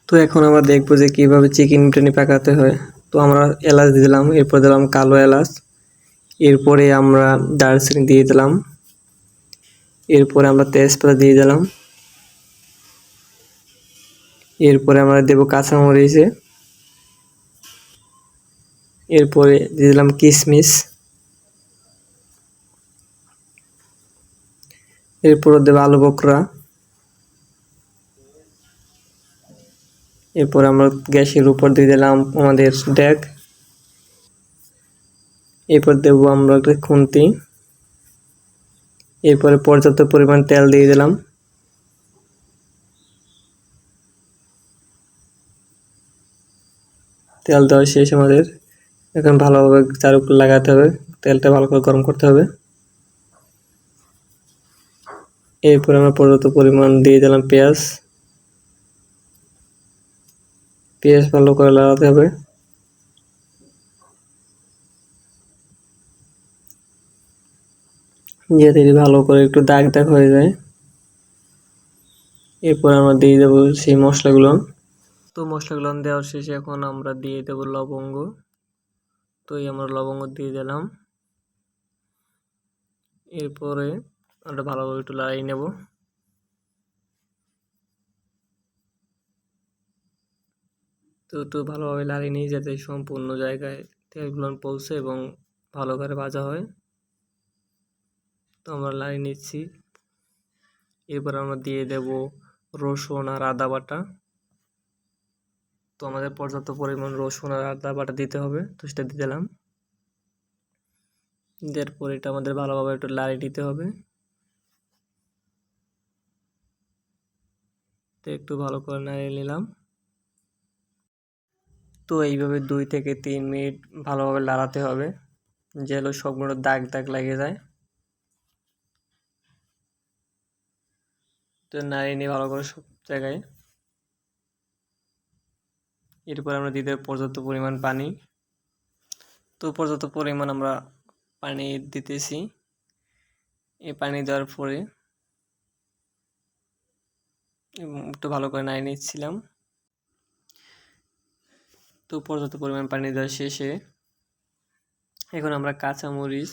তো এখন আমরা দেখবো যে কিভাবে চিকেন বিরিয়ানি পাকাতে হয়। তো আমরা এলাচ দিয়ে দিলাম, এরপর দিলাম কালো এলাচ, এরপরে আমরা দারচিনি দিয়ে দিলাম, এরপরে আমরা তেজপাতা দিয়ে দিলাম, এরপরে আমরা দেবো কাঁচামরিচে, এরপরে দিয়ে দিলাম কিশমিশ, এরপরে দেবো আলু বকরা, এরপর আমরা গ্যাসের উপর দিয়ে দিলাম আমাদের ডেক, এরপর দেবো আমরা একটা খুন্তি, এরপরে পর্যাপ্ত পরিমাণ তেল দিয়ে দিলাম, তেল দেওয়া শেষ আমাদের। এখন ভালোভাবে চারুপাশে লাগাতে হবে, তেলটা ভালো করে গরম করতে হবে। এরপর আমরা পর্যাপ্ত পরিমাণ দিয়ে দিলাম পেঁয়াজ, পেঁয়াজ ভালো করে লাগাতে হবে। যাতে ভালো করে একটু দাগ দাগ হয়ে যায়। এরপর আমরা দিয়ে দেবো সেই মশলাগুলো। তো মশলাগুলো দেওয়ার শেষে এখন আমরা দিয়ে দেবো লবঙ্গ। তো এই আমরা লবঙ্গ দিয়ে দিলাম। এরপরে আমরা ভালোভাবে একটু লাড়িয়ে নেব। তো একটু ভালোভাবে লাড়িয়ে নিই যাতে সম্পূর্ণ জায়গায় তেলগুলো পৌঁছে এবং ভালো করে ভাজা হয়। তো আমরা লাড়িয়ে নিচ্ছি। এরপর আমরা দিয়ে দেব রসুন আর আদা বাটা। তো আমাদের পর্যাপ্ত পরিমাণ রসুন আর আদা বাটা দিতে হবে, তো সেটা দিয়ে দিলাম। দেওয়ার পর এটা আমাদের ভালোভাবে একটু লাড়িয়ে দিতে হবে। তো একটু ভালো করে নাড়িয়ে নিলাম। তো এইভাবে 2 থেকে 3 মিনিট ভালোভাবে লাড়াতে হবে, যেন সবগুলো দাগ দাগ লেগে যায়। তো নাড়িয়ে নিয়ে ভালো করে সব জায়গায়। এরপর আমরা দিয়ে দেব পর্যাপ্ত পরিমাণ পানি। তো পর্যাপ্ত পরিমাণ আমরা পানি দিতেছি। এই পানি দেওয়ার পরে একটু ভালো করে নাড়িয়ে নিচ্ছিলাম। তো পর্যাপ্ত পরিমাণ পানি দেওয়া শেষে এখন আমরা কাঁচামরিচ,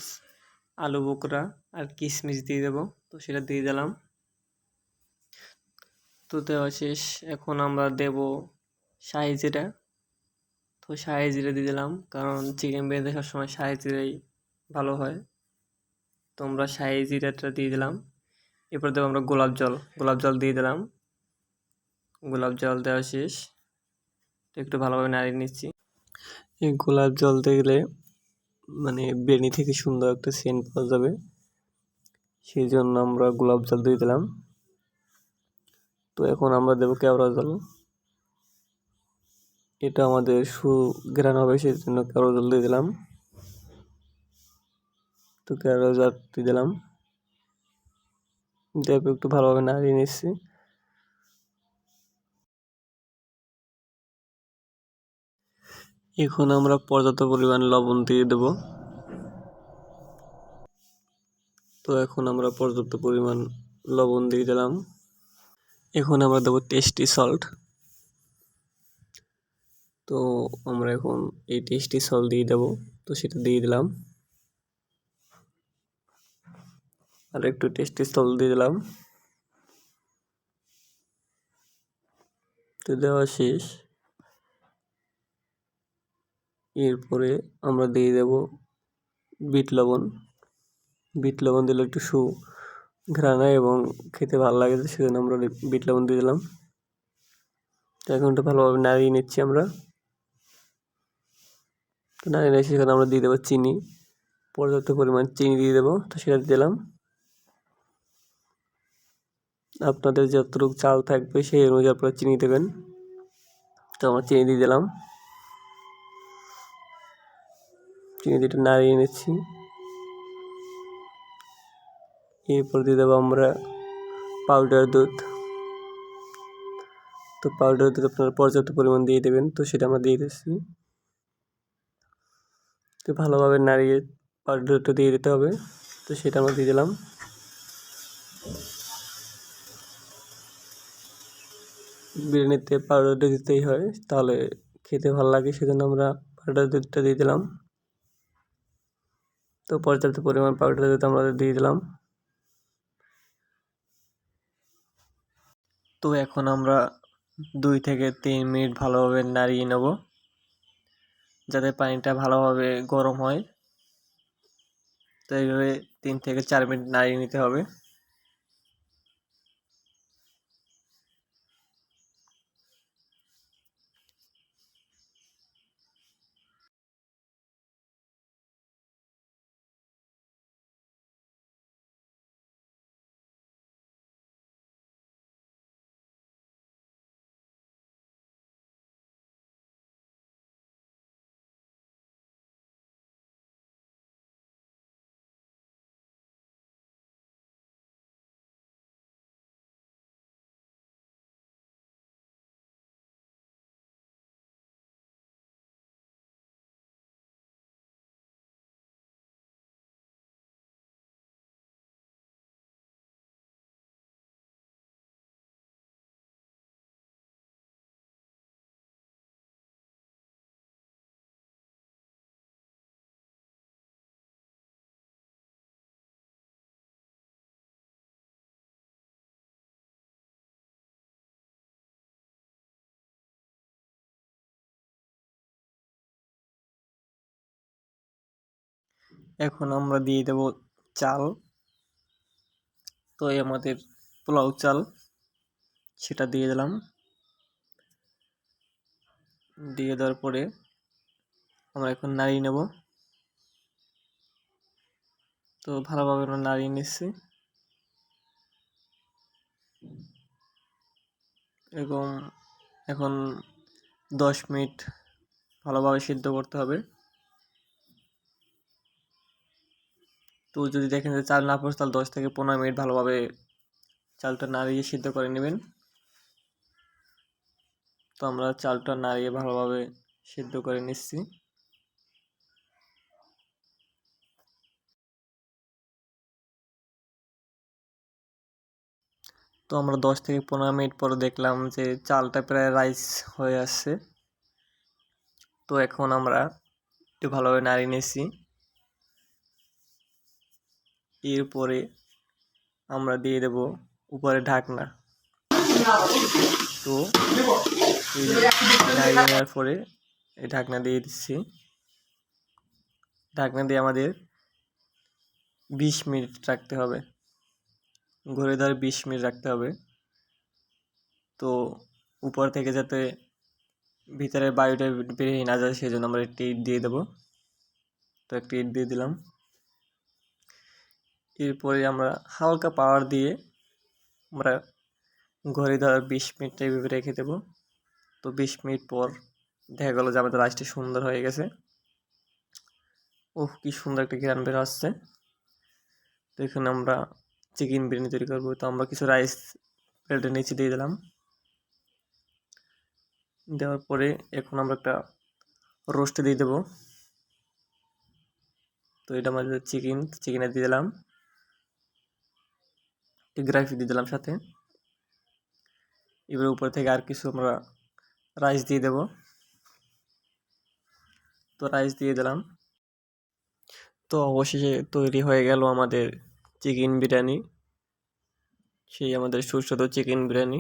আলু বোখরা আর কিশমিশ দিয়ে দেবো, তো সেটা দিয়ে দিলাম। তো দেওয়া শেষ। এখন আমরা দেব শাহি জিরা। তো শাহি জিরা দিয়ে দিলাম, কারণ চিকেন বিরিয়ানি সবসময় শাহি জিরাই ভালো হয়। তো আমরা শাহি জিরাটা দিয়ে দিলাম। এরপর দেবো আমরা গোলাপ জল দিয়ে দিলাম। গোলাপ জল দেওয়া শেষ। তো একটু ভালোভাবে নাড়িয়ে নিচ্ছি। এই গোলাপ জল দিলে মানে বিরিয়ানি থেকে সুন্দর একটা সেন্ট পাওয়া যাবে, সেই জন্য আমরা গোলাপ জল দিয়ে দিলাম। তো এখন আমরা দেবো কেওড়া জল। এটা আমাদের সুঘ্রাণ হবে, সেই জন্য কেওড়া জল দিয়ে দিলাম। তো কেওড়া জল দিয়ে দিলাম, দিয়ে একটু ভালোভাবে নাড়িয়ে নিচ্ছি। এখন আমরা পর্যাপ্ত পরিমাণ লবণ দিয়ে দেব। তো এখন আমরা পর্যাপ্ত পরিমাণ লবণ দিয়ে দিলাম। এখন আমরা দেবো টেস্টি সল্ট। তো আমরা এখন এই টেস্টি সল্ট দিয়ে দেবো, তো সেটা দিয়ে দিলাম। আর একটু টেস্টি সল্ট দিয়ে দিলাম। তো দেওয়া শেষ। এরপরে আমরা দিয়ে দেব বিট লবণ। বিট লবণ দিলে একটু ঘ্রাণ হয় এবং খেতে ভালো লাগে, সেজন্য আমরা বিট লবণ দিয়ে দিলাম। তো এখন একটু ভালোভাবে নাড়িয়ে নিচ্ছি আমরা। তো নাড়িয়ে নিচ্ছি, সেখানে আমরা দিয়ে দেবো চিনি। পর্যাপ্ত পরিমাণ চিনি দিয়ে দেবো, তো সেটা দিয়ে দিলাম। আপনাদের যতটুকু চাল থাকবে সেই অনুযায়ী আপনারা চিনি দেবেন। তো আমরা চিনি দিয়ে দিলাম। চিনি দিয়ে নাড়িয়ে নিচ্ছি। এরপর দিয়ে দেবো আমরা পাউডার দুধ। তো পাউডার দুধ আপনারা পর্যাপ্ত পরিমাণ দিয়ে দেবেন, তো সেটা আমরা দিয়ে দিচ্ছি। তো ভালোভাবে নাড়িয়ে পাউডার দুধটা দিয়ে দিতে হবে, তো সেটা আমরা দিয়ে দিলাম। বিরিয়ানিতে পাউডারটা দিতেই হয়, তাহলে খেতে ভালো লাগে, সেজন্য আমরা পাউডার দুধটা দিয়ে দিলাম। তো পর্যাপ্ত পরিমাণ পাউডার দুধ আমরা দিয়ে দিলাম। তো এখন আমরা 2 থেকে 3 মিনিট ভালোভাবে নাড়িয়ে নেব, যাতে পানিটা ভালোভাবে গরম হয়। তো এইভাবে 3 থেকে 4 মিনিট নাড়িয়ে নিতে হবে। এখন আমরা দিয়ে দেব চাল। তো এই আমাদের পোলাও চাল, সেটা দিয়ে দিলাম। দিয়ে দেওয়ার পরে আমরা এখন নাড়িয়ে নেব। তো ভালোভাবে আমরা নাড়িয়ে নিচ্ছি, এবং এখন 10 মিনিট ভালোভাবে সিদ্ধ করতে হবে। তো যদি দেখেন যে চাল না পড়ছে, তাহলে 10 থেকে 15 মিনিট ভালোভাবে চালটা নাড়িয়ে সিদ্ধ করে নেবেন। তো আমরা চালটা নাড়িয়ে ভালোভাবে সিদ্ধ করে নিচ্ছি। তো আমরা 10 থেকে 15 মিনিট পরে দেখলাম যে চালটা প্রায় রাইস হয়ে আসছে। তো এখন আমরা একটু ভালোভাবে নাড়িয়ে নিচ্ছি। এরপরে আমরা দিয়ে দেব উপরে ঢাকনা। তো এই নাড়িয়ে নেওয়ার পরে এই ঢাকনা দিয়ে দিচ্ছি। ঢাকনা দিয়ে আমাদের 20 মিনিট রাখতে হবে, ঘরে ধরে 20 মিনিট রাখতে হবে। তো উপর থেকে যাতে ভিতরে বায়ুটা বেরিয়ে না যায়, সেই জন্য আমরা একটি ইট দিয়ে দেবো। তো একটি ইট দিয়ে দিলাম। এরপরে আমরা হালকা পাওয়ার দিয়ে আমরা ঘরে ধরে 20 মিনিট এইভাবে রেখে দেবো। তো 20 মিনিট পর দেখা গেলো যে আমাদের রাইসটি সুন্দর হয়ে গেছে। ওহ, কি সুন্দর একটা ঘ্রাণ বের আসছে। তো এখানে আমরা চিকেন বিরিয়ানি তৈরি করবো। তো আমরা কিছু রাইস প্লেটের নিচে দিয়ে দিলাম। দেওয়ার পরে এখন আমরা একটা রোস্ট দিয়ে দেবো। তো এটা আমাদের চিকেনে দিয়ে দিলাম, একটু গ্রেভি দিয়ে দিলাম সাথে। এবার উপর থেকে আর কিছু আমরা রাইস দিয়ে দেব। তো রাইস দিয়ে দিলাম। তো অবশেষে তৈরি হয়ে গেল আমাদের চিকেন বিরিয়ানি, সেই আমাদের সুস্বাদু চিকেন বিরিয়ানি।